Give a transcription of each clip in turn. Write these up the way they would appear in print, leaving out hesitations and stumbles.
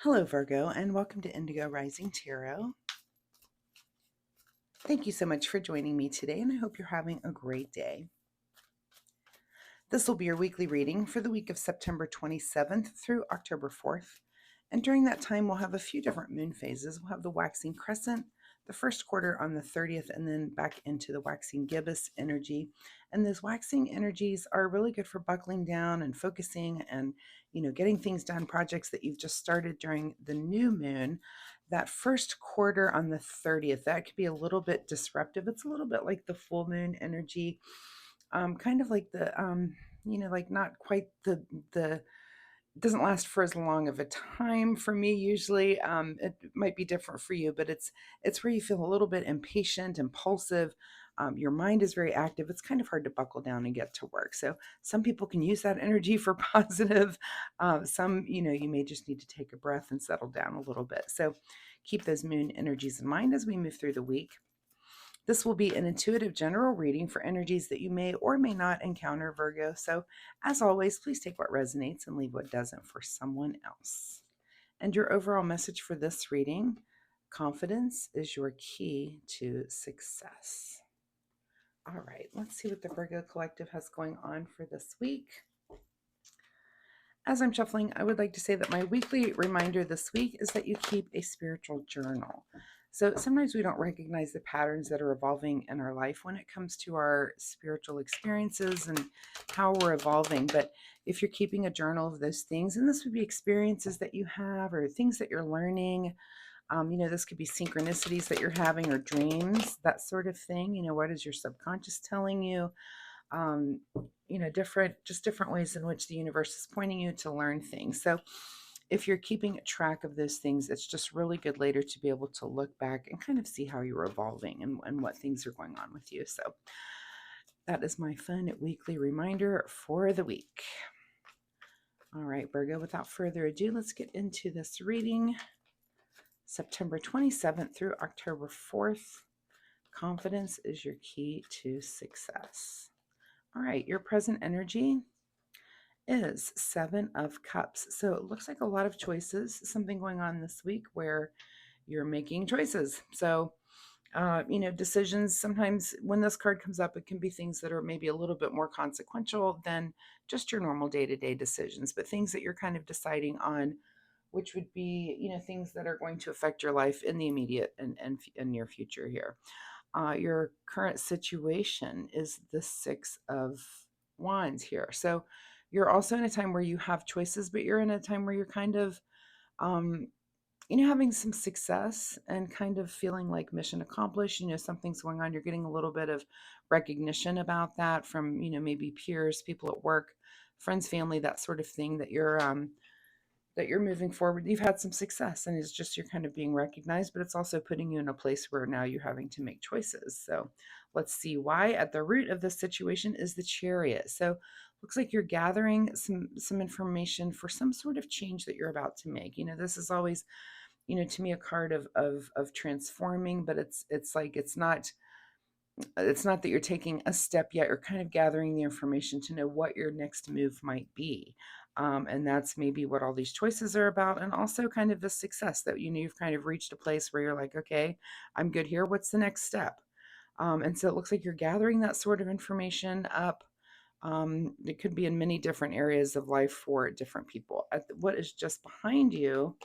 Hello, Virgo, and welcome to Indigo Rising Tarot. Thank you so much for joining me today, and I hope you're having a great day. This will be your weekly reading for the week of September 27th through October 4th. And during that time, we'll have a few different moon phases. We'll have the waxing crescent, the first quarter on the 30th, and then back into the waxing gibbous energy. And those waxing energies are really good for buckling down and focusing and, getting things done, projects that you've just started during the new moon. That first quarter on the 30th, that could be a little bit disruptive. It's a little bit like the full moon energy, kind of like the, like not quite the doesn't last for as long of a time for me usually. It might be different for you, but it's where you feel a little bit impatient, impulsive. Your mind is very active. It's kind of hard to buckle down and get to work. So some people can use that energy for positive. Some, you may just need to take a breath and settle down a little bit. So keep those moon energies in mind as we move through the week. This will be an intuitive general reading for energies that you may or may not encounter, Virgo. So, as always, please take what resonates and leave what doesn't for someone else. And your overall message for this reading: confidence is your key to success. All right, let's see what the Virgo Collective has going on for this week. As I'm shuffling, I would like to say that my weekly reminder this week is that you keep a spiritual journal. So sometimes we don't recognize the patterns that are evolving in our life when it comes to our spiritual experiences and how we're evolving. But if you're keeping a journal of those things, and this would be experiences that you have or things that you're learning, this could be synchronicities that you're having or dreams, that sort of thing. What is your subconscious telling you? Different ways in which the universe is pointing you to learn things. So if you're keeping track of those things, it's just really good later to be able to look back and kind of see how you're evolving and what things are going on with you. So that is my fun weekly reminder for the week. All right, Virgo, without further ado, let's get into this reading. September 27th through October 4th. Confidence is your key to success. All right, your present energy is Seven of Cups. So it looks like a lot of choices, something going on this week where you're making choices. So, decisions, sometimes when this card comes up, it can be things that are maybe a little bit more consequential than just your normal day-to-day decisions, but things that you're kind of deciding on, which would be, things that are going to affect your life in the immediate and near future here. Your current situation is the Six of Wands here. So you're also in a time where you have choices, but you're in a time where you're kind of, um, having some success and kind of feeling like mission accomplished. Something's going on. You're getting a little bit of recognition about that from, maybe peers, people at work, friends, family, that sort of thing, that you're moving forward. You've had some success and it's just you're kind of being recognized, but it's also putting you in a place where now you're having to make choices. So let's see why. At the root of this situation is the Chariot. So looks like you're gathering some information for some sort of change that you're about to make. This is always, to me, a card of transforming, but it's like it's not that you're taking a step yet. You're kind of gathering the information to know what your next move might be. And that's maybe what all these choices are about. And also kind of the success that, you've kind of reached a place where you're like, okay, I'm good here. What's the next step? And so it looks like you're gathering that sort of information up. It could be in many different areas of life for different people. What is just behind you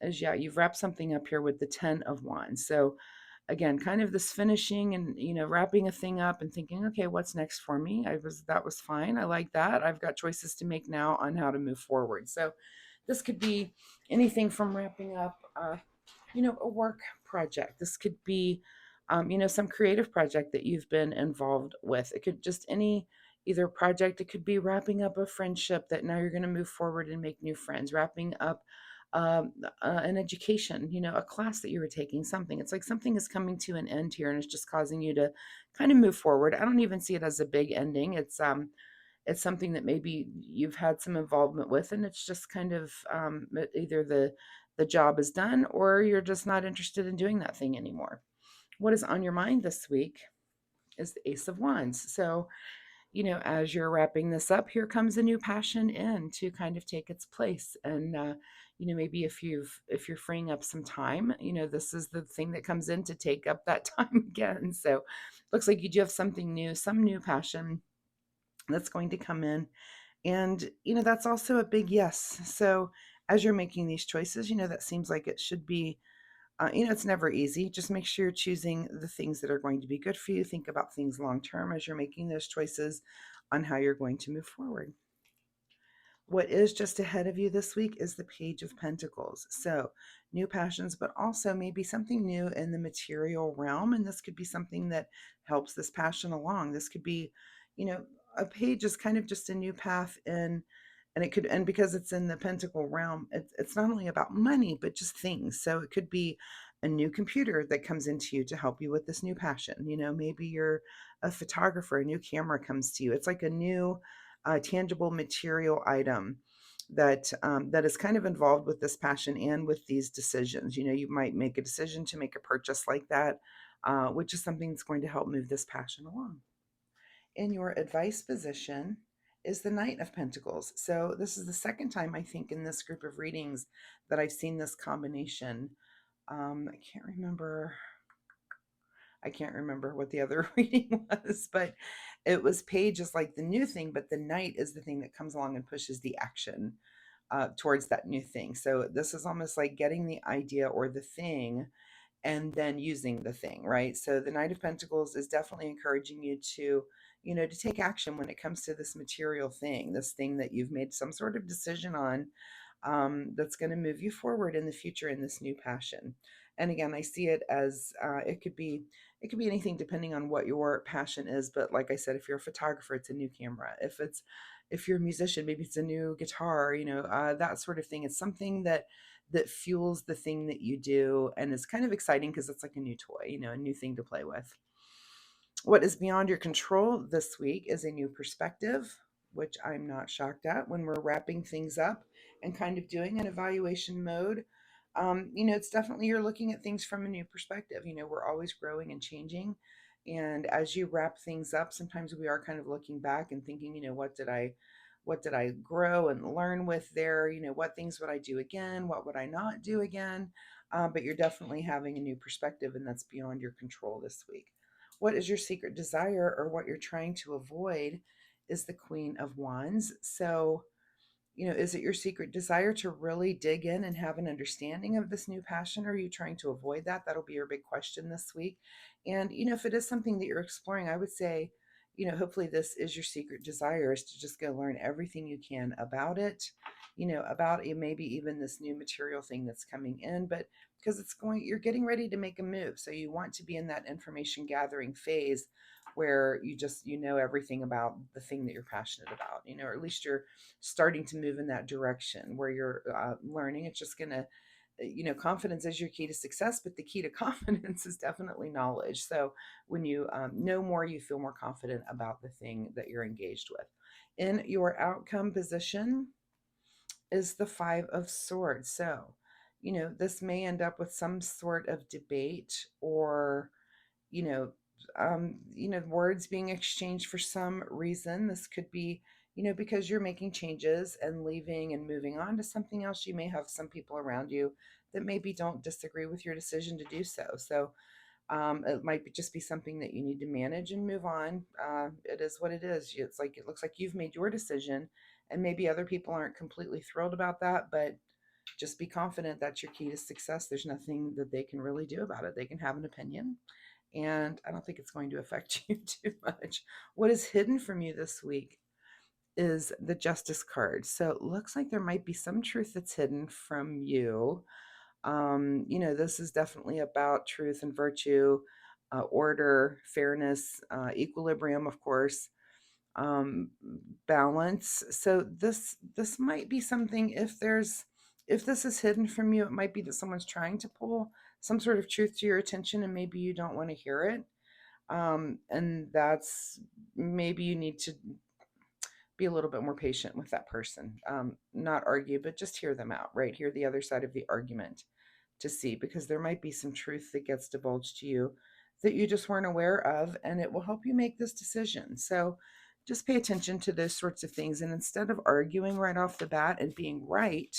is, you've wrapped something up here with the 10 of Wands. So again, kind of this finishing and, wrapping a thing up and thinking, okay, what's next for me? That was fine. I like that. I've got choices to make now on how to move forward. So this could be anything from wrapping up, a work project. This could be, some creative project that you've been involved with. It could just either project. It could be wrapping up a friendship that now you're going to move forward and make new friends, wrapping up an education, a class that you were taking, something. It's like something is coming to an end here and it's just causing you to kind of move forward. I don't even see it as a big ending. It's something that maybe you've had some involvement with, and it's just kind of either the job is done or you're just not interested in doing that thing anymore. What is on your mind this week is the Ace of Wands. So as you're wrapping this up, here comes a new passion in to kind of take its place. And maybe if you're freeing up some time, this is the thing that comes in to take up that time again. So looks like you do have something new, some new passion that's going to come in. And that's also a big yes. So as you're making these choices, that seems like it should be, it's never easy. Just make sure you're choosing the things that are going to be good for you. Think about things long term as you're making those choices on how you're going to move forward. What is just ahead of you this week is the Page of Pentacles. So, new passions, but also maybe something new in the material realm. And this could be something that helps this passion along. This could be, you know, a page is kind of just a new path in, and because it's in the pentacle realm, it's not only about money, but just things. So, it could be a new computer that comes into you to help you with this new passion. Maybe you're a photographer, a new camera comes to you. It's like a new tangible material item that is kind of involved with this passion and with these decisions. You might make a decision to make a purchase like that, which is something that's going to help move this passion along. In your advice position is the Knight of Pentacles. So this is the second time I think in this group of readings that I've seen this combination. I can't remember what the other reading was, but it was Page is like the new thing, but the Knight is the thing that comes along and pushes the action towards that new thing. So this is almost like getting the idea or the thing and then using the thing, right? So the Knight of Pentacles is definitely encouraging you to take action when it comes to this material thing, this thing that you've made some sort of decision on, that's going to move you forward in the future in this new passion. And again, I see it as it could be anything depending on what your passion is. But like I said, if you're a photographer, it's a new camera. If you're a musician, maybe it's a new guitar. That sort of thing. It's something that fuels the thing that you do, and it's kind of exciting because it's like a new toy, a new thing to play with. What is beyond your control this week is a new perspective, which I'm not shocked at when we're wrapping things up and kind of doing an evaluation mode. It's definitely you're looking at things from a new perspective. We're always growing and changing. And as you wrap things up, sometimes we are kind of looking back and thinking, what did I grow and learn with there? What things would I do again? What would I not do again? But you're definitely having a new perspective, and that's beyond your control this week. What is your secret desire, or what you're trying to avoid, is the Queen of Wands. So, is it your secret desire to really dig in and have an understanding of this new passion? Or are you trying to avoid that? That'll be your big question this week. And, if it is something that you're exploring, I would say, hopefully this is your secret desire, is to just go learn everything you can about it, about it, maybe even this new material thing that's coming in, but because you're getting ready to make a move. So you want to be in that information gathering phase where you know everything about the thing that you're passionate about, or at least you're starting to move in that direction where you're learning. It's just going to, confidence is your key to success, but the key to confidence is definitely knowledge. So when you know more, you feel more confident about the thing that you're engaged with. In your outcome position is the Five of Swords. So, this may end up with some sort of debate, or you know, words being exchanged for some reason. This could be, because you're making changes and leaving and moving on to something else. You may have some people around you that maybe don't disagree with your decision to do so. So it might just be something that you need to manage and move on. It is what it is. It looks like you've made your decision, and maybe other people aren't completely thrilled about that, but just be confident that's your key to success. There's nothing that they can really do about it. They can have an opinion, and I don't think it's going to affect you too much. What is hidden from you this week is the Justice card. So it looks like there might be some truth that's hidden from you. This is definitely about truth and virtue, order, fairness, equilibrium, of course, um, balance. So this might be something. If this is hidden from you, it might be that someone's trying to pull some sort of truth to your attention, and maybe you don't want to hear it. And that's maybe you need to be a little bit more patient with that person. Not argue, but just hear them out, right? Hear the other side of the argument to see, because there might be some truth that gets divulged to you that you just weren't aware of, and it will help you make this decision. So just pay attention to those sorts of things. And instead of arguing right off the bat and being right,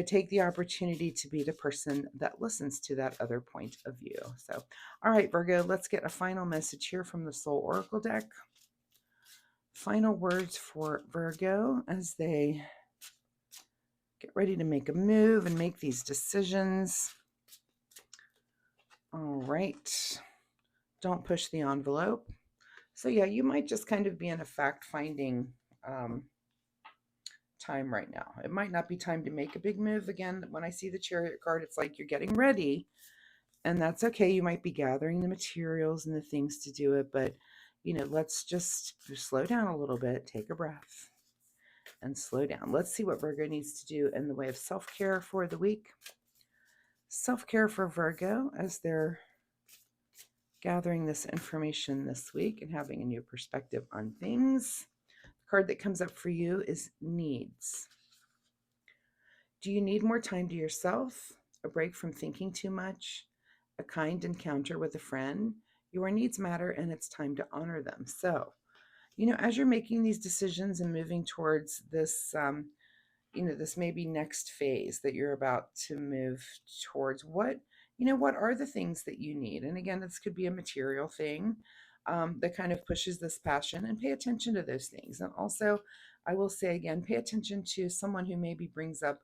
take the opportunity to be the person that listens to that other point of view. So, all right, Virgo, let's get a final message here from the Soul Oracle deck. Final words for Virgo as they get ready to make a move and make these decisions. All right. Don't push the envelope. So yeah, you might just kind of be in a fact-finding time right now. It might not be time to make a big move. Again, when I see the Chariot card, it's like you're getting ready, and that's okay. You might be gathering the materials and the things to do it, but let's just slow down a little bit, take a breath, and slow down. Let's see what Virgo needs to do in the way of self-care for the week. Self-care for Virgo as they're gathering this information this week and having a new perspective on things. The card that comes up for you is needs. Do you need more time to yourself? A break from thinking too much? A kind encounter with a friend? Your needs matter and it's time to honor them. So, as you're making these decisions and moving towards this, this maybe next phase that you're about to move towards, what are the things that you need? And again, this could be a material thing that kind of pushes this passion, and pay attention to those things. And also, I will say again, pay attention to someone who maybe brings up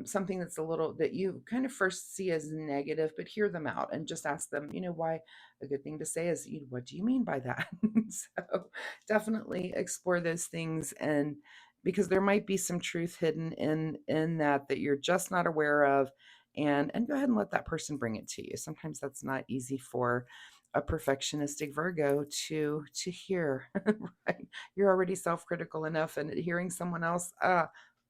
something that's a little that you kind of first see as negative, but hear them out and just ask them, why. A good thing to say is, what do you mean by that? So definitely explore those things, and because there might be some truth hidden in that you're just not aware of, and go ahead and let that person bring it to you. Sometimes that's not easy for a perfectionistic Virgo to hear. Right? You're already self-critical enough, and hearing someone else,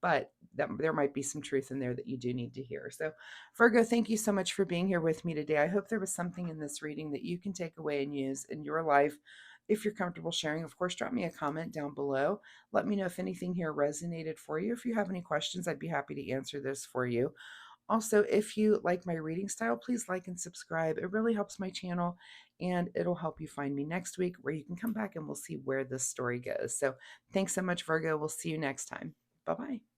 but there might be some truth in there that you do need to hear. So, Virgo, thank you so much for being here with me today. I hope there was something in this reading that you can take away and use in your life. If you're comfortable sharing, of course, drop me a comment down below. Let me know if anything here resonated for you. If you have any questions, I'd be happy to answer this for you. Also, if you like my reading style, please like and subscribe. It really helps my channel, and it'll help you find me next week, where you can come back and we'll see where this story goes. So thanks so much, Virgo. We'll see you next time. Bye-bye.